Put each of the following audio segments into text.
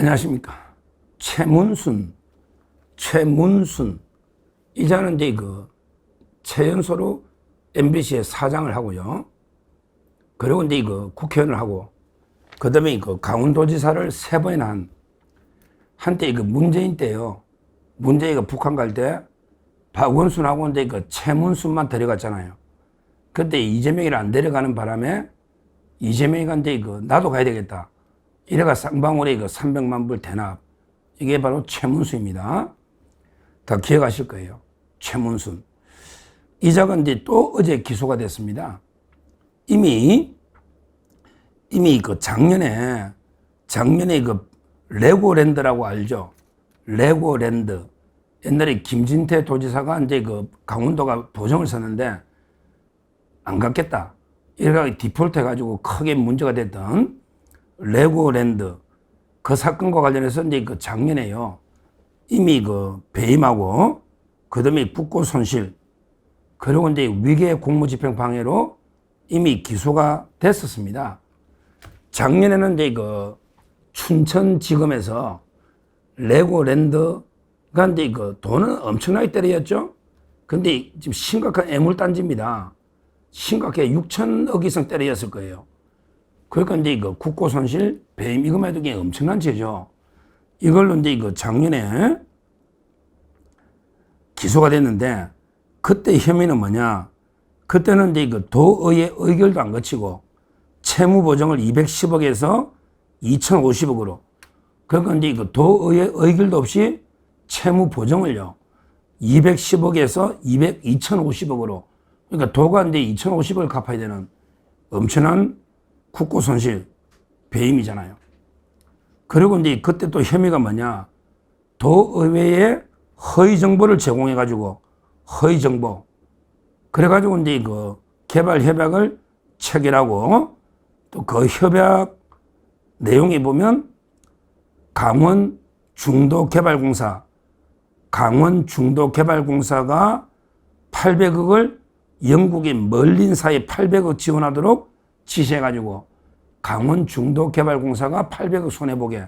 안녕하십니까. 최문순. 이자는 이제 최연소로 MBC의 사장을 하고요. 그리고 이제 국회의원을 하고, 그 다음에 강원도지사를 3번이나 한때 문재인 때요. 문재인이 북한 갈 때 박원순하고 이제 최문순만 데려갔잖아요. 그때 이재명이를 안 데려가는 바람에 이재명이 이제 나도 가야 되겠다. 이래가 쌍방울에 300만 불 대납. 이게 바로 최문순입니다. 다 기억하실 거예요. 최문순. 이 자가 이제 또 어제 기소가 됐습니다. 이미 작년에 레고랜드라고 알죠? 레고랜드. 옛날에 김진태 도지사가 이제 강원도가 도정을 썼는데 안 갔겠다. 이래가 디폴트 해가지고 크게 문제가 됐던 레고랜드. 그 사건과 관련해서 이제 작년에요. 이미 배임하고, 그 다음에 국고 손실, 그리고 이제 위계 공무집행 방해로 이미 기소가 됐었습니다. 작년에는 이제 춘천지검에서 레고랜드가 이제 돈은 엄청나게 때렸죠. 근데 지금 심각한 애물단지입니다. 심각하게 6천억 이상 때렸을 거예요. 그러니까 이제 국고 손실, 배임 이것만 해도 그냥 엄청난 죄죠. 이걸로 이제 작년에 기소가 됐는데, 그때 혐의는 뭐냐? 그때는 이제 도의회 의결도 안 거치고 채무 보정을 210억에서 2,050억으로. 그러니까 이제 도의회 의결도 없이 채무 보정을요. 210억에서 2,050억으로. 그러니까 도가 이제 2,050억을 갚아야 되는 엄청난 국고 손실, 배임이잖아요. 그리고 이제 그때 또 혐의가 뭐냐? 도의회에 허위 정보를 제공해가지고, 허위 정보. 그래가지고 이제 개발 협약을 체결하고, 또 그 협약 내용에 보면 강원 중도개발공사가 800억을 영국의 멀린사에 800억 지원하도록 지시해가지고 강원 중도개발공사가 800억 손해보게.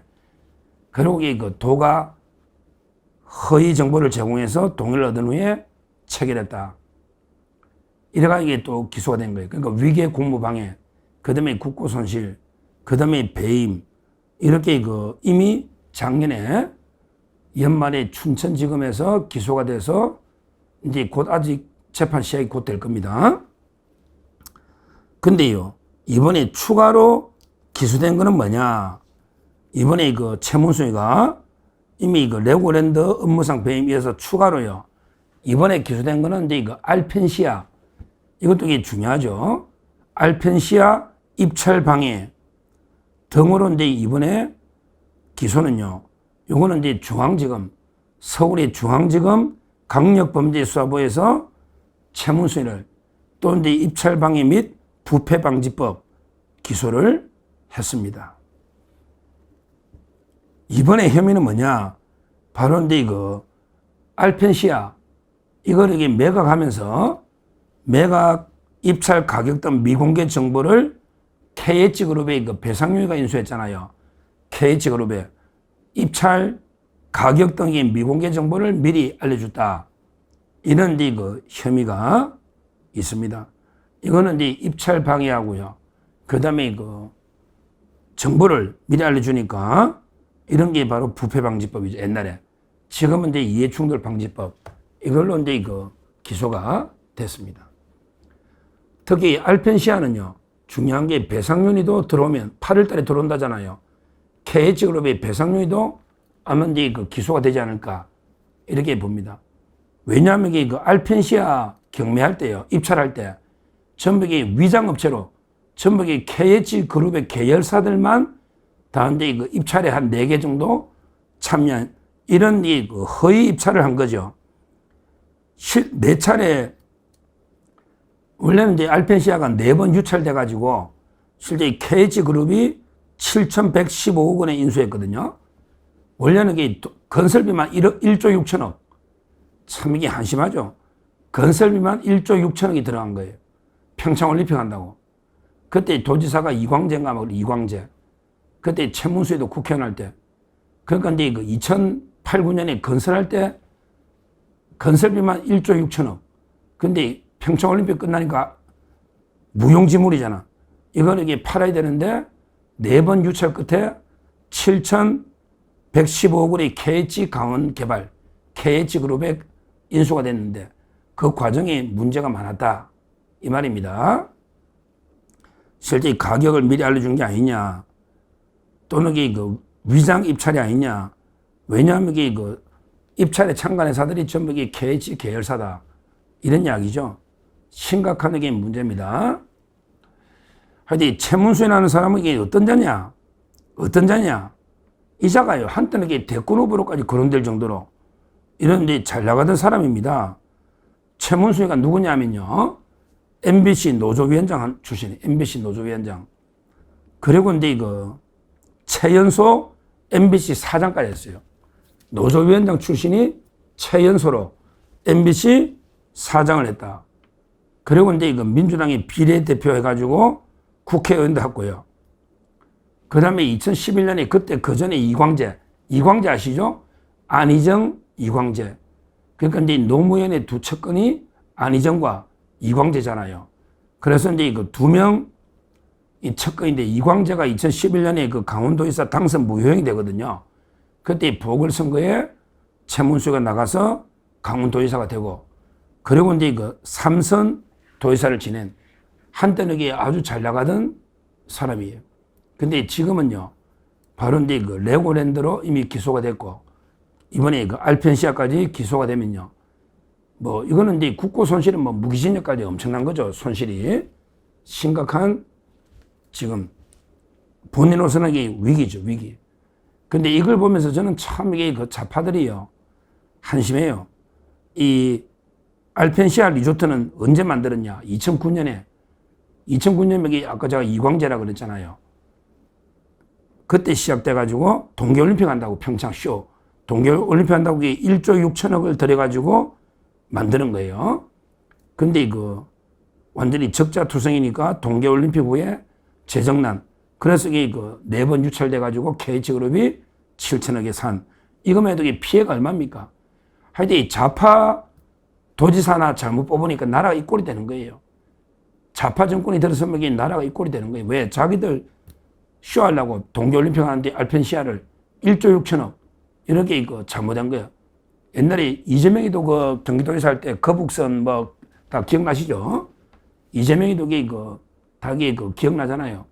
그리고 도가 허위 정보를 제공해서 동의를 얻은 후에 체결했다. 이래가 이게 또 기소가 된 거예요. 그러니까 위계 공무방해, 그 다음에 국고 손실, 그 다음에 배임. 이렇게 이미 작년에 연말에 춘천지검에서 기소가 돼서 이제 곧 아직 재판 시작이 곧 될 겁니다. 근데요, 이번에 추가로 기소된 거는 뭐냐? 이번에 최문순이가 이미 레고랜드 업무상 배임에서 추가로요. 이번에 기소된 거는 이제 알펜시아. 이것도 이게 중요하죠. 알펜시아 입찰 방해 등으로 이제 이번에 기소는요. 요거는 이제 중앙지검, 서울의 중앙지검 강력범죄수사부에서 최문순이를 또 이제 입찰 방해 및 부패 방지법 기소를 했습니다. 이번에 혐의는 뭐냐? 바로 이제 알펜시아 이걸 이게 매각하면서 매각 입찰 가격 등 미공개 정보를 KH그룹의 배상윤이가 인수했잖아요. KH그룹에 입찰 가격 등의 미공개 정보를 미리 알려줬다. 이런 이제 혐의가 있습니다. 이거는 이제 입찰 방해하고요. 그 다음에 정보를 미리 알려주니까 이런 게 바로 부패방지법이죠. 옛날에. 지금은 이제 이해충돌방지법. 이걸로 이제 기소가 됐습니다. 특히 알펜시아는요. 중요한 게 배상윤이도 들어오면 8월 달에 들어온다잖아요. KH그룹의 배상윤이도 아마 이제 기소가 되지 않을까. 이렇게 봅니다. 왜냐하면 이게 알펜시아 경매할 때요. 입찰할 때 전부 이게 위장업체로 전부 이게 KH그룹의 계열사들만 다 이제 입찰에 한 4개 정도 참여한 이런 허위 입찰을 한 거죠. 4차례 원래는 이제 알펜시아가 4번 유찰돼가지고 실제 KH그룹이 7,115억 원에 인수했거든요. 원래는 이게 건설비만 1조 6천억. 참 이게 한심하죠. 건설비만 1조 6천억이 들어간 거예요. 평창올림픽 한다고. 그때 도지사가 이광재인가 뭐 이광재. 그때 최문수에도 국회의원 할 때. 그러니까 이제 그 2008, 9년에 건설할 때 건설비만 1조 6천억. 근데 평창올림픽 끝나니까 무용지물이잖아. 이걸 이게 팔아야 되는데 4번 유찰 끝에 7,115억 원의 KH 강원 개발, KH 그룹에 인수가 됐는데 그 과정에 문제가 많았다. 이 말입니다. 실제 가격을 미리 알려준 게 아니냐. 또는 이게 그 위장 입찰이 아니냐. 왜냐하면 이게 그 입찰에 참가한 회사들이 전부 이게 KH 계열사다. 이런 이야기죠. 심각한 게 문제입니다. 하여튼 최문수라는 사람은 이게 어떤 자냐? 어떤 자냐? 이 자가요. 한때는 이게 대권 후보로까지 거론될 정도로 이런 이제 잘 나가던 사람입니다. 최문수가 누구냐면요. MBC 노조위원장 출신이에요. MBC 노조위원장. 그리고 이제 이거 최연소 MBC 사장까지 했어요. 노조위원장 출신이 최연소로 MBC 사장을 했다. 그리고 이제 이거 민주당의 비례대표 해가지고 국회의원도 했고요. 그 다음에 2011년에 그때 그 전에 이광재 아시죠? 안희정, 이광재. 그러니까 이제 노무현의 두 측근이 안희정과 이광재잖아요. 그래서 이제 그 두 명 이 측근인데 이광재가 2011년에 그 강원도에서 당선 무효행이 되거든요. 그때 보궐선거에 최문수가 나가서 강원도의사가 되고 그리고 이제 그 삼선 도의사를 지낸 한때는 이게 아주 잘 나가던 사람이에요. 근데 지금은요, 바로 이제 그 레고랜드로 이미 기소가 됐고, 이번에 그 알펜시아까지 기소가 되면요, 뭐, 이거는 이제 국고 손실은 뭐 무기징역까지 엄청난 거죠, 손실이. 심각한 지금 본인으로서는 이게 위기죠, 위기. 근데 이걸 보면서 저는 참 이게 그 좌파들이요, 한심해요. 이 알펜시아 리조트는 언제 만들었냐? 2009년에 여기 아까 제가 이광재라 그랬잖아요. 그때 시작돼가지고 동계올림픽 한다고 평창쇼. 동계올림픽 한다고 1조 6천억을 들여가지고 만드는 거예요. 근데 이거 완전히 적자투성이니까 동계올림픽 후에 재정난. 그래서 이게 그 4번 유찰돼가지고 KH그룹이 7천억에 산. 이거만 해도 이게 피해가 얼마입니까? 하여튼 이 좌파 도지사나 잘못 뽑으니까 나라가 이 꼴이 되는 거예요. 좌파 정권이 들어서면 이게 나라가 이 꼴이 되는 거예요. 왜? 자기들 쇼하려고 동계올림픽 하는데 알펜시아를 1조 6천억 이렇게 이거 잘못한 거예요. 옛날에 이재명이도 그 경기도에서 할 때 거북선 뭐 다 기억나시죠? 이재명이도 이거 다 이게 기억나잖아요.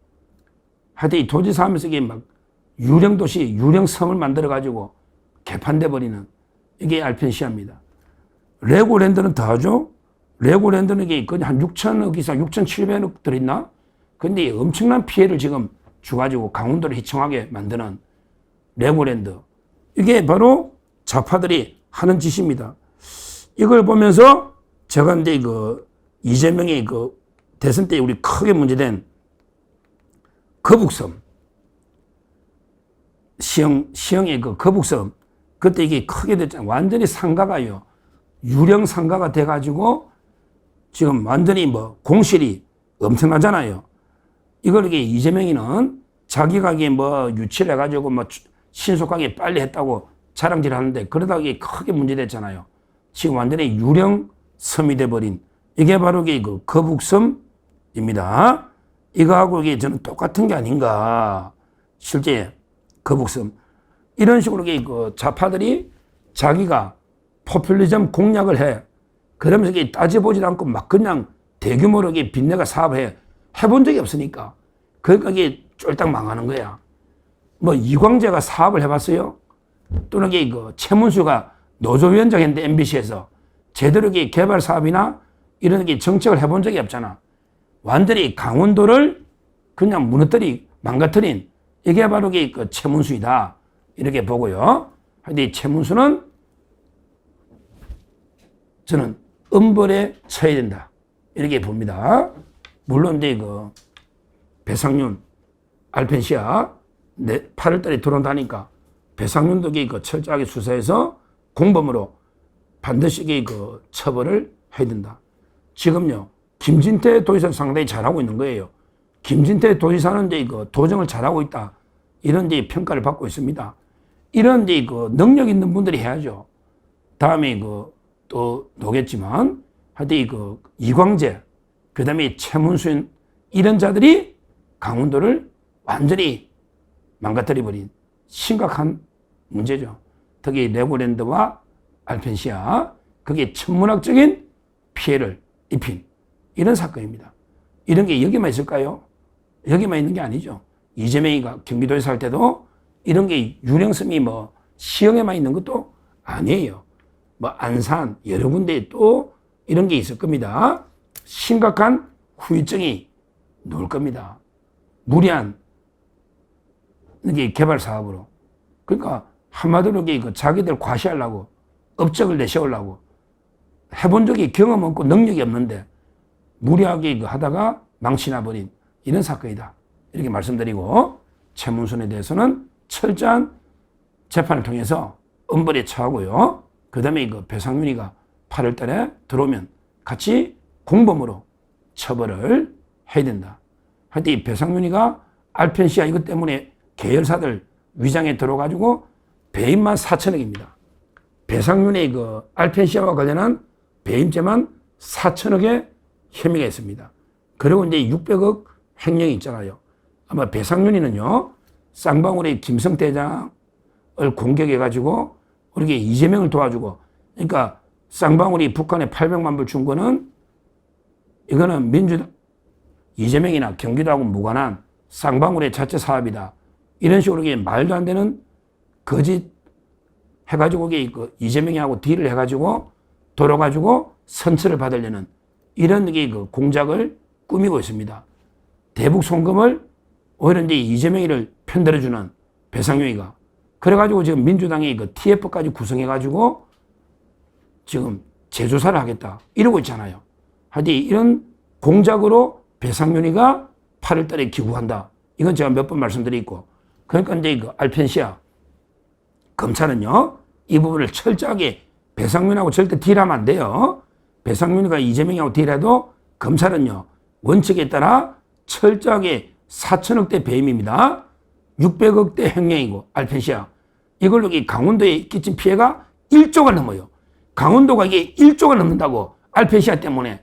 하여튼 이 도지사 하면서 이게 막 유령도시, 유령섬을 만들어가지고 개판돼 버리는 이게 알펜시아입니다. 레고랜드는 더 하죠? 레고랜드는 이게 한 6천억 이상, 6,700억 들어있나? 근데 엄청난 피해를 지금 주가지고 강원도를 희청하게 만드는 레고랜드. 이게 바로 좌파들이 하는 짓입니다. 이걸 보면서 제가 이제 이재명의 대선 때 우리 크게 문제된 거북섬. 시흥의 거북섬. 그때 이게 크게 됐잖아요. 완전히 상가가요. 유령 상가가 돼가지고 지금 완전히 뭐 공실이 엄청나잖아요. 이걸 이게 이재명이는 자기가 이게 뭐 유치를 해가지고 뭐 신속하게 빨리 했다고 자랑질 하는데 그러다가 이게 크게 문제됐잖아요. 지금 완전히 유령 섬이 돼버린 이게 바로 이게 그 거북섬입니다. 이거하고 이게 저는 똑같은 게 아닌가. 실제 거북섬. 이런 식으로 이게 그 좌파들이 자기가 포퓰리즘 공략을 해. 그러면서 이게 따져보지도 않고 막 그냥 대규모로 이게 빚내가 사업을 해. 해본 적이 없으니까. 그러니까 이게 쫄딱 망하는 거야. 뭐 이광재가 사업을 해봤어요? 또는 이게 그 최문수가 노조위원장 했는데 MBC에서 제대로 이게 개발 사업이나 이런 게 정책을 해본 적이 없잖아. 완전히 강원도를 그냥 무너뜨리, 망가뜨린 이게 바로 이게 그 최문수이다. 이렇게 보고요. 근데 이 최문수는 저는 엄벌에 처해야 된다. 이렇게 봅니다. 물론 이제 그 배상윤, 알펜시아 8월달에 들어온다니까 배상윤도 그 철저하게 수사해서 공범으로 반드시 그 처벌을 해야 된다. 지금요, 김진태 도지사 상당히 잘하고 있는 거예요. 김진태 도지사는 이제 그 도정을 잘하고 있다. 이런 이제 평가를 받고 있습니다. 이런 이제 그 능력 있는 분들이 해야죠. 다음에 또 노겠지만 하여튼 그 이광재, 그 다음에 최문순 이런 자들이 강원도를 완전히 망가뜨려버린 심각한 문제죠. 특히 레고랜드와 알펜시아, 그게 천문학적인 피해를 입힌 이런 사건입니다. 이런 게 여기만 있을까요? 여기만 있는 게 아니죠. 이재명이가 경기도에 살 때도 이런 게 유령섬이 뭐 시흥에만 있는 것도 아니에요. 뭐 안산 여러 군데에 또 이런 게 있을 겁니다. 심각한 후유증이 나올 겁니다. 무리한 이게 개발 사업으로. 그러니까 한마디로 이게 자기들 과시하려고 업적을 내세우려고 해본 적이 경험 없고 능력이 없는데 무리하게 하다가 망치나 버린 이런 사건이다. 이렇게 말씀드리고 최문순에 대해서는 철저한 재판을 통해서 엄벌에 처하고요. 그 다음에 배상윤이가 8월 달에 들어오면 같이 공범으로 처벌을 해야 된다. 하여튼 이 배상윤이가 알펜시아 이것 때문에 계열사들 위장에 들어가지고 배임만 4천억입니다. 배상윤의 알펜시아와 관련한 배임죄만 4천억의 혐의가 있습니다. 그리고 이제 600억 횡령이 있잖아요. 아마 배상윤이는요, 쌍방울의 김성대장을 공격해가지고 우리게 이재명을 도와주고, 그러니까 쌍방울이 북한에 800만 불 준 거는 이거는 이재명이나 경기도하고 무관한 쌍방울의 자체 사업이다. 이런 식으로 말도 안 되는 거짓 해가지고 이재명이하고 딜을 해가지고 돌아가지고 선처를 받으려는 이런 공작을 꾸미고 있습니다. 대북 송금을 오히려 이제 이재명이를 편들어주는 배상윤이가 그래가지고 지금 민주당이 TF까지 구성해가지고 지금 재조사를 하겠다 이러고 있잖아요. 하여튼 이런 공작으로 배상윤이가 8월 달에 기구한다. 이건 제가 몇 번 말씀드리고 그러니까 이제 알펜시아 검찰은요 이 부분을 철저하게 배상윤하고 절대 딜하면 안 돼요. 배상윤이가 이재명하고 딜해도 검찰은요 원칙에 따라 철저하게 4천억대 배임입니다. 600억대 횡령이고 알펜시아 이걸로 강원도에 끼친 피해가 1조가 넘어요. 강원도가 이게 1조가 넘는다고 알펜시아 때문에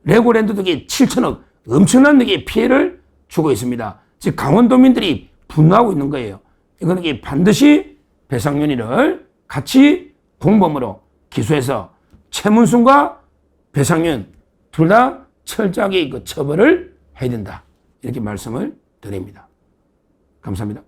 레고랜드도 7천억 엄청난 피해를 주고 있습니다. 즉 강원도민들이 분노하고 있는 거예요. 이거는 반드시 배상윤이를 같이 공범으로 기소해서 최문순과 배상윤 둘 다 철저하게 처벌을 해야 된다. 이렇게 말씀을 드립니다. 감사합니다.